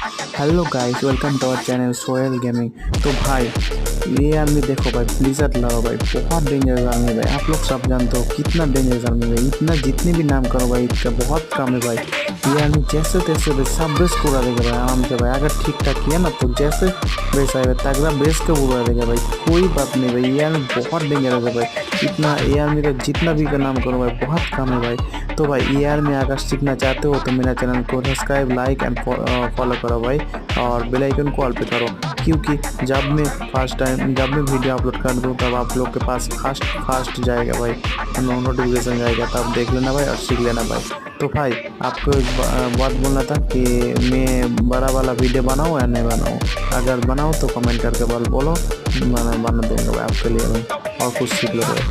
Hello guys, welcome to our channel Soyal gaming. तो भाई ये आर्मी देखो भाई, ब्लिज़र्ड लाओ भाई, बहुत डेंजरस आर्मी है भाई। आप लोग सब जानते हो कितना डेंजरस आर्मी है, इतना जितने भी नाम करो भाई इसका बहुत कम है भाई। ये आर्मी जैसे तैसे भाई सब बेस को उड़ा देगा भाई आराम से भाई। अगर ठीक ठाक किया ना तो जैसे बेस आएगा तगड़ा बेस को उड़ा देगा भाई, कोई बात नहीं भाई। ये आर्मी बहुत डेंजरस है भाई, इतना ये आर्मी का जितना भी का नाम करो भाई बहुत कम है भाई। तो भाई ये आर्मी अगर सीखना चाहते हो तो मेरा चैनल को सब्सक्राइब, लाइक एंड फॉलो करो भाई, और बेल आइकन को ऑल पे करो, क्योंकि जब मैं वीडियो अपलोड कर दूँ तब आप लोग के पास फास्ट जाएगा भाई, नोटिफिकेशन जाएगा, तब देख लेना भाई और सीख लेना भाई। तो भाई आपको एक बात बोलना था कि मैं बड़ा वाला वीडियो बनाऊँ या नहीं बनाऊँ। अगर बनाऊँ तो कमेंट करके बोलो, मैं बना दूँगा भाई आपके लिए भाई, और कुछ सीख लो भाई।